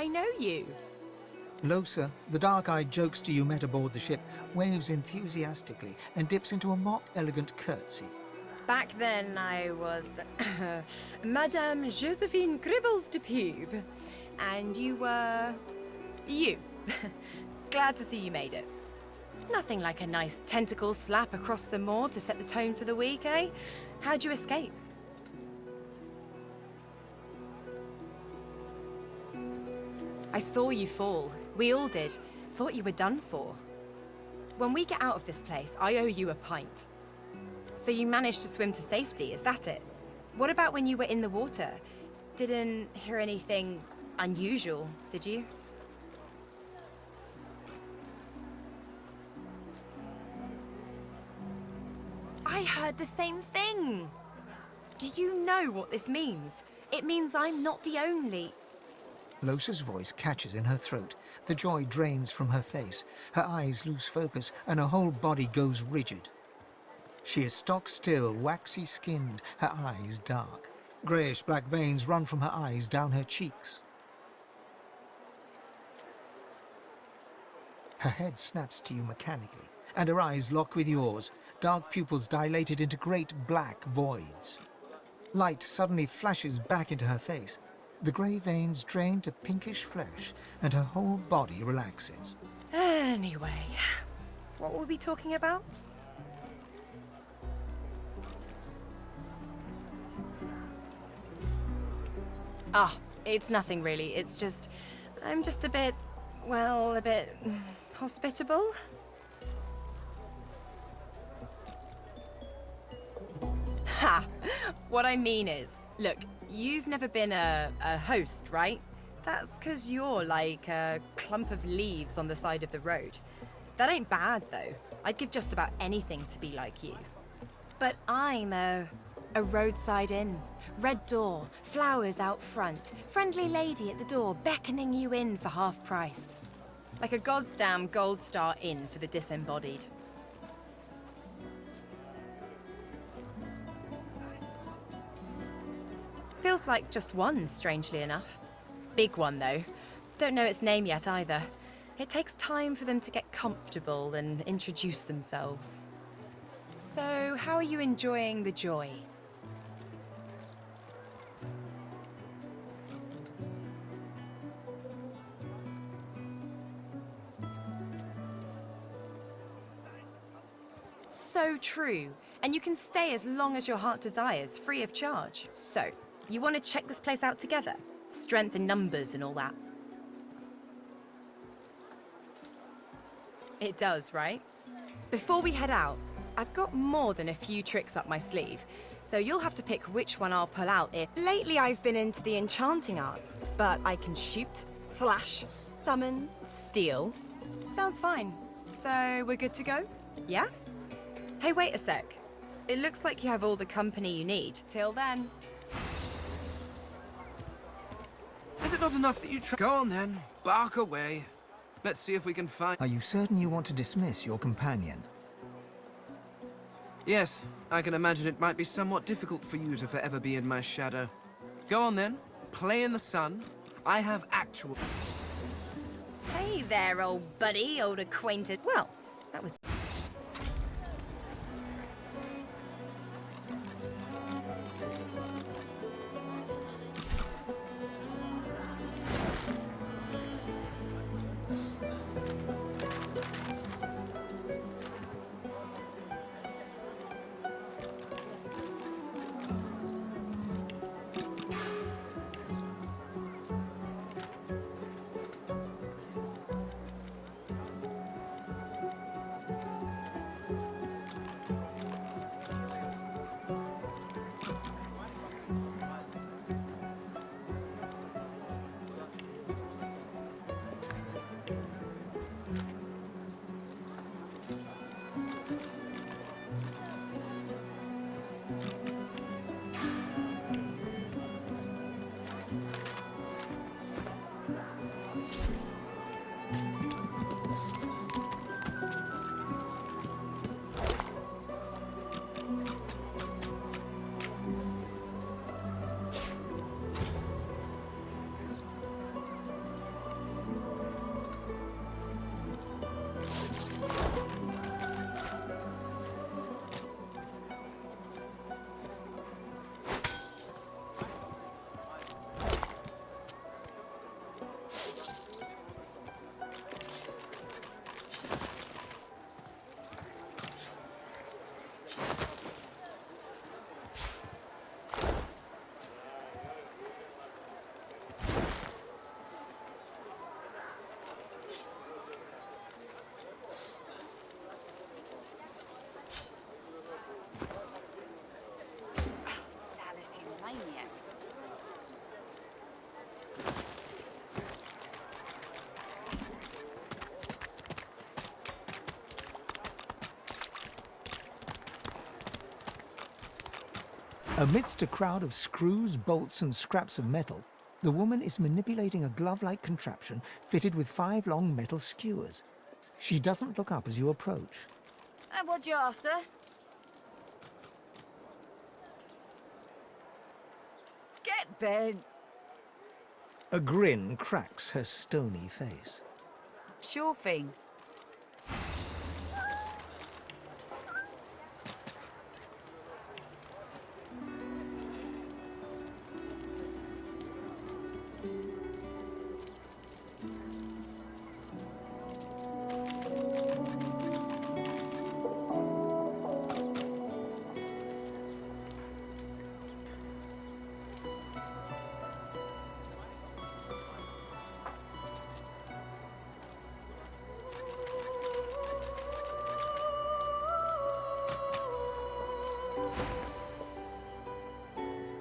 I know you. Losa, the dark-eyed jokester you met aboard the ship, waves enthusiastically and dips into a mock elegant curtsy. Back then I was Madame Josephine Gribbles de Pube. And you were... you. Glad to see you made it. Nothing like a nice tentacle slap across the moor to set the tone for the week, eh? How'd you escape? I saw you fall. We all did. Thought you were done for. When we get out of this place, I owe you a pint. So you managed to swim to safety, is that it? What about when you were in the water? Didn't hear anything unusual, did you? I heard the same thing! Do you know what this means? It means I'm not the only... Losa's voice catches in her throat. The joy drains from her face. Her eyes lose focus, and her whole body goes rigid. She is stock-still, waxy-skinned, her eyes dark. Greyish-black veins run from her eyes down her cheeks. Her head snaps to you mechanically, and her eyes lock with yours, dark pupils dilated into great black voids. Light suddenly flashes back into her face. The grey veins drain to pinkish flesh, and her whole body relaxes. Anyway, what were we talking about? Ah, it's nothing really. It's just... I'm just a bit... well, a bit... hospitable? Ha! What I mean is, look, you've never been a host, right? That's 'cause you're like a clump of leaves on the side of the road. That ain't bad, though. I'd give just about anything to be like you. But I'm a roadside inn. Red door, flowers out front, friendly lady at the door beckoning you in for half price. Like a goddamn gold star inn for the disembodied. Feels like just one, strangely enough. Big one, though. Don't know its name yet, either. It takes time for them to get comfortable and introduce themselves. So, how are you enjoying the joy? So true. And you can stay as long as your heart desires, free of charge. So, you want to check this place out together? Strength in numbers and all that. It does, right? Before we head out, I've got more than a few tricks up my sleeve, so you'll have to pick which one I'll pull out if... Lately I've been into the enchanting arts, but I can shoot, slash, summon, steal. Sounds fine. So, we're good to go? Yeah? Hey, wait a sec. It looks like you have all the company you need. Till then. Is it not enough that you try? Go on then, bark away. Let's see if we can find... Are you certain you want to dismiss your companion? Yes, I can imagine it might be somewhat difficult for you to forever be in my shadow. Go on then, play in the sun. I have actual... Hey there, old buddy, old acquaintance. Well, that was... Amidst a crowd of screws, bolts, and scraps of metal, the woman is manipulating a glove-like contraption fitted with 5 long metal skewers. She doesn't look up as you approach. And what you after? Get bent. A grin cracks her stony face. Sure thing.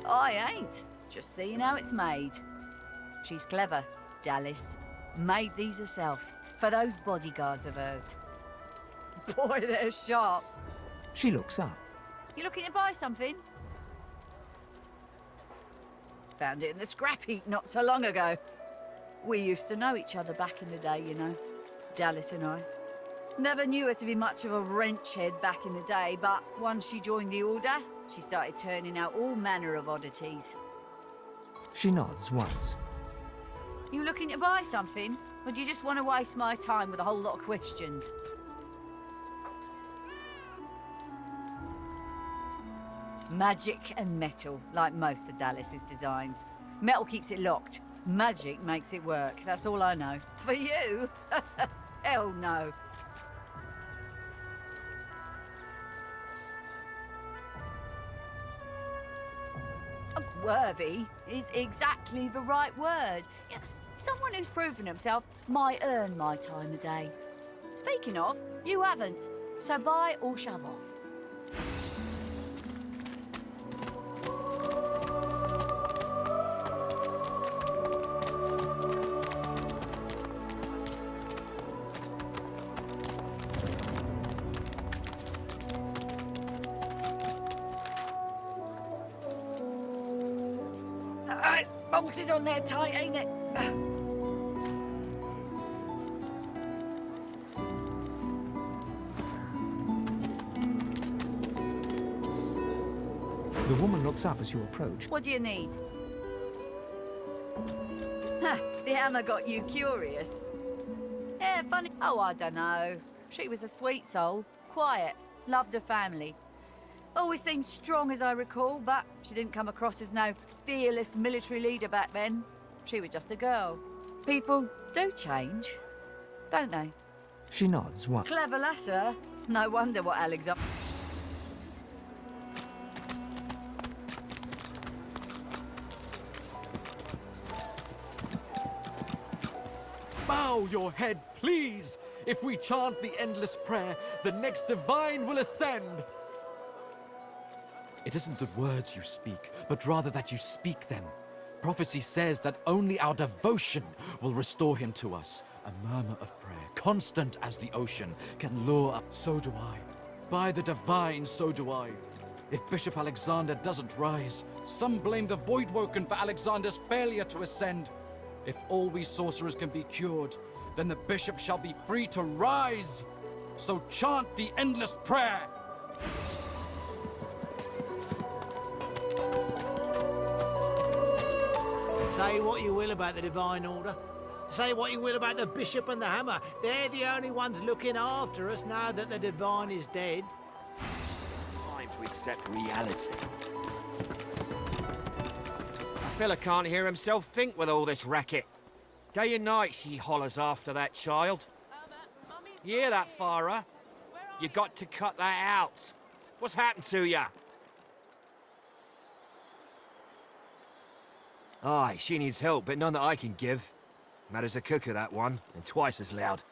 I ain't. Just seeing how it's made. She's clever, Dallas. Made these herself, for those bodyguards of hers. Boy, they're sharp. She looks up. You looking to buy something? Found it in the scrap heap not so long ago. We used to know each other back in the day, you know. Dallas and I. Never knew her to be much of a wrench head back in the day, but once she joined the Order, she started turning out all manner of oddities. She nods once. You looking to buy something? Or do you just want to waste my time with a whole lot of questions? Magic and metal, like most of Dallas's designs. Metal keeps it locked. Magic makes it work. That's all I know. For you? Hell no. Worthy is exactly the right word. You know, someone who's proven himself might earn my time of day. Speaking of, you haven't, so buy or shove off. It's bolted on there tight, ain't it? The woman looks up as you approach. What do you need? Huh, the hammer got you curious. Yeah, funny. Oh, I don't know. She was a sweet soul, quiet, loved her family. Always seemed strong as I recall, but she didn't come across as no fearless military leader back then. She was just a girl. People do change, don't they? She nods once. Clever lass, her. No wonder what Alexander... Bow your head, please! If we chant the endless prayer, the next divine will ascend! It isn't the words you speak, but rather that you speak them. Prophecy says that only our devotion will restore him to us. A murmur of prayer, constant as the ocean, can lure up. So do I. By the divine, so do I. If Bishop Alexander doesn't rise, some blame the Voidwoken for Alexander's failure to ascend. If all we sorcerers can be cured, then the bishop shall be free to rise. So chant the endless prayer. Say what you will about the Divine Order. Say what you will about the Bishop and the Hammer. They're the only ones looking after us now that the Divine is dead. Time to accept reality. A fella can't hear himself think with all this racket. Day and night she hollers after that child. You hear that, Farah? You got to cut that out. What's happened to ya? Aye, she needs help, but none that I can give. Mad as a cooker, that one, and twice as loud.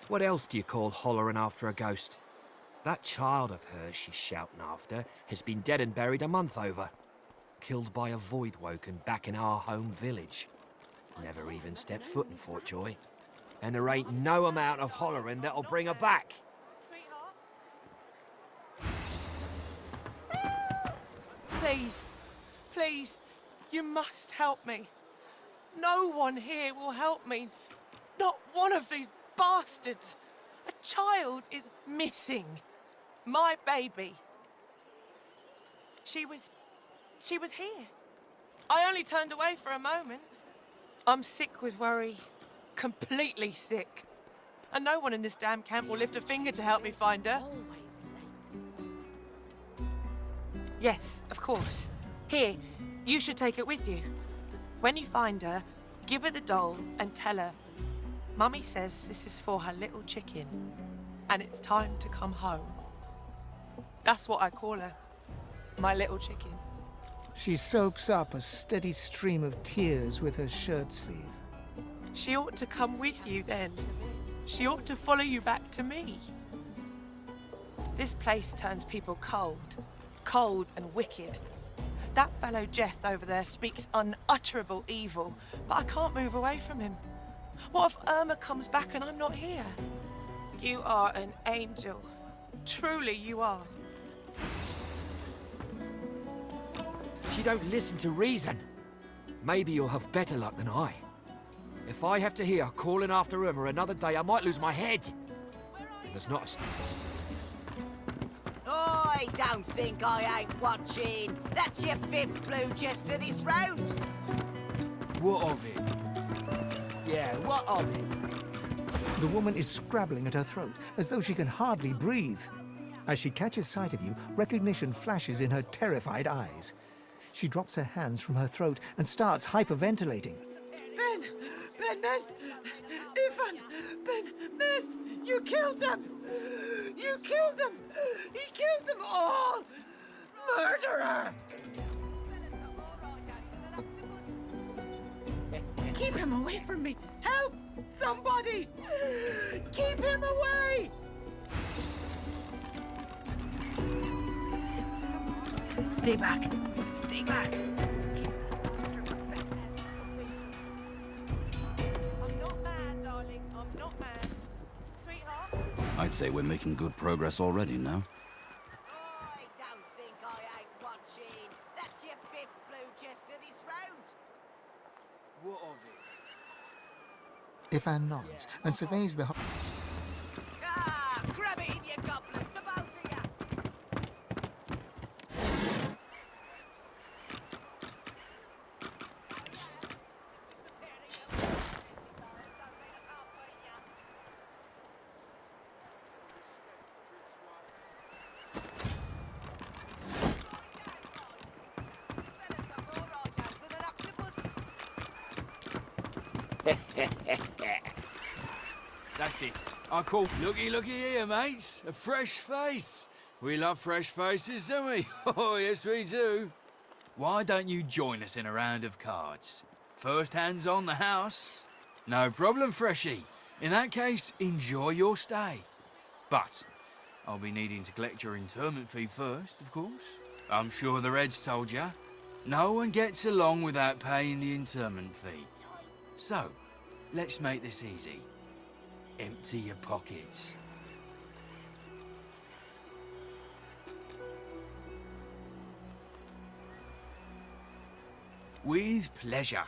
What else do you call hollering after a ghost? That child of hers she's shouting after has been dead and buried a month over. Killed by a Voidwoken back in our home village. Never even stepped foot in Fort Joy. And there ain't no amount of hollering that'll bring her back. Please, please, you must help me. No one here will help me. Not one of these bastards. A child is missing. My baby. She was here. I only turned away for a moment. I'm sick with worry. Completely sick. And no one in this damn camp will lift a finger to help me find her. Yes, of course. Here, you should take it with you. When you find her, give her the doll and tell her, Mummy says this is for her little chicken, and it's time to come home. That's what I call her. My little chicken. She soaks up a steady stream of tears with her shirt sleeve. She ought to come with you then. She ought to follow you back to me. This place turns people cold and wicked. That fellow Jeth over there speaks unutterable evil, but I can't move away from him. What if Irma comes back and I'm not here? You are an angel. Truly you are. She don't listen to reason. Maybe you'll have better luck than I. If I have to hear calling after Irma another day, I might lose my head. And there's not a... I don't think I ain't watching. That's your fifth blue just to this round. What of it? Yeah, what of it? The woman is scrabbling at her throat, as though she can hardly breathe. As she catches sight of you, recognition flashes in her terrified eyes. She drops her hands from her throat and starts hyperventilating. Ben, Miss, Ivan, Miss, you killed them. You killed them. He killed them all. Murderer. Keep him away from me. Help, somebody. Keep him away. Stay back. Stay back. I'm not mad, darling. I'm not mad. Sweetheart? I'd say we're making good progress already now. I don't think I ain't watching. That's your fifth blue just to this round. What of it? Ivan nods and surveys the... Ah, grab it in your goblets, the both of you. That's it. I call... Looky here, mates. A fresh face. We love fresh faces, don't we? Oh, yes, we do. Why don't you join us in a round of cards? First hands on the house. No problem, Freshie. In that case, enjoy your stay. But I'll be needing to collect your interment fee first, of course. I'm sure the Reds told you. No one gets along without paying the interment fee. So, let's make this easy. Empty your pockets. With pleasure.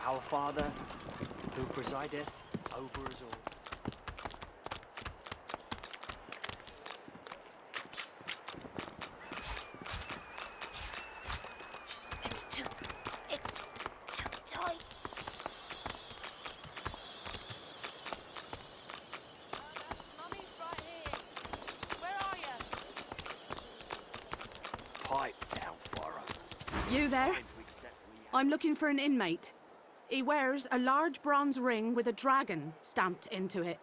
Our Father, who presideth over us all. It's too tight. Mummy's right here. Where are you? Pipe down for her. You there? I'm looking for an inmate. He wears a large bronze ring with a dragon stamped into it.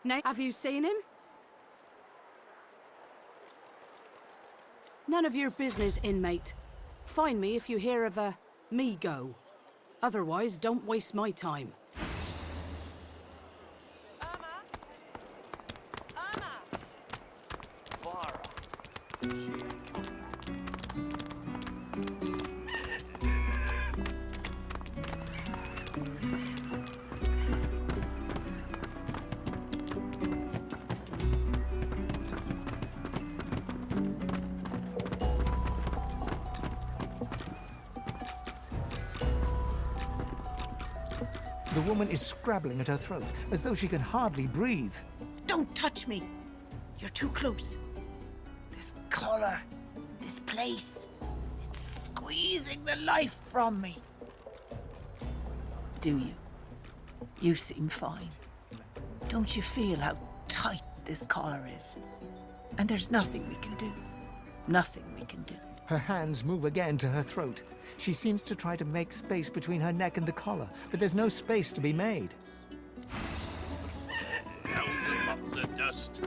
Now, have you seen him? None of your business, inmate. Find me if you hear of a me go. Otherwise, don't waste my time. The woman is scrabbling at her throat, as though she can hardly breathe. Don't touch me. You're too close. This collar, this place, it's squeezing the life from me. Do you? You seem fine. Don't you feel how tight this collar is? And there's nothing we can do. Nothing we can do. Her hands move again to her throat. She seems to try to make space between her neck and the collar, but there's no space to be made. Bottles of dust.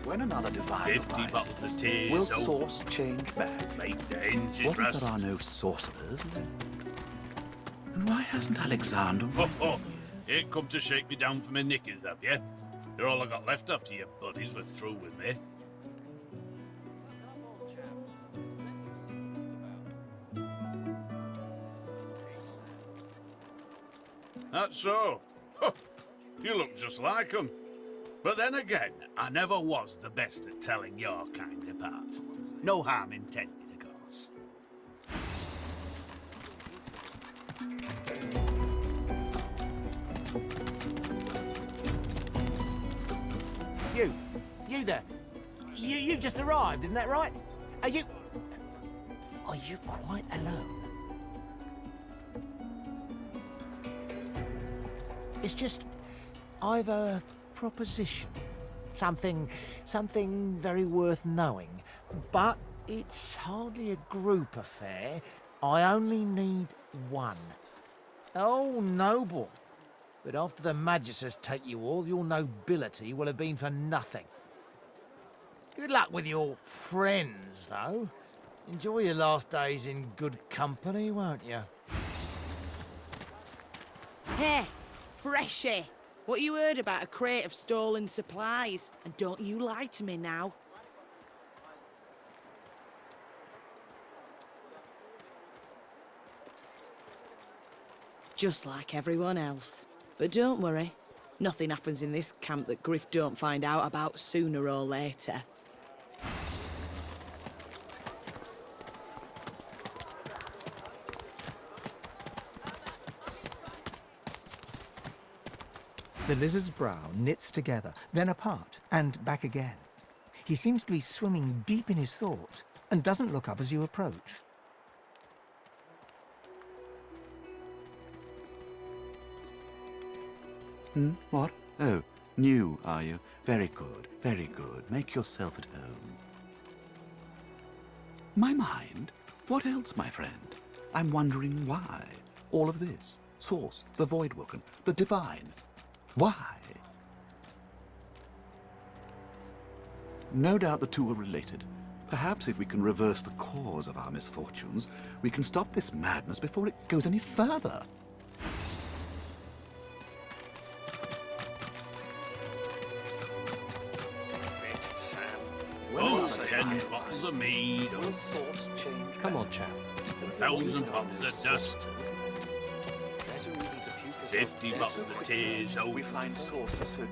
When another divine 50 arises, bottles of tears. will source change back? Make the hinges What if rust. there are no sorcerers? And why hasn't Alexander... Ho! Ain't come to shake me down for my knickers, have you? They're all I got left after your buddies were through with me. That's so. Huh. You look just like 'em. But then again, I never was the best at telling your kind apart. No harm intended, of course. You there. You've just arrived, isn't that right? Are you quite alone? It's just, I've a proposition. Something very worth knowing. But it's hardly a group affair. I only need one. Oh, noble. But after the Magisters take you all, your nobility will have been for nothing. Good luck with your friends, though. Enjoy your last days in good company, won't you? Hey, Freshie. What you heard about a crate of stolen supplies? And don't you lie to me now. Just like everyone else. But don't worry. Nothing happens in this camp that Griff don't find out about sooner or later. The lizard's brow knits together, then apart, and back again. He seems to be swimming deep in his thoughts, and doesn't look up as you approach. What? Oh, new, are you? Very good, very good. Make yourself at home. My mind? What else, my friend? I'm wondering why. All of this. Source, the Voidwoken, the Divine. Why? No doubt the two are related. Perhaps if we can reverse the cause of our misfortunes, we can stop this madness before it goes any further. Oh, 10 bottles of mead. Come on, chap. 1,000 bottles of dust. 50 bottles of tears. Oh, we find sources so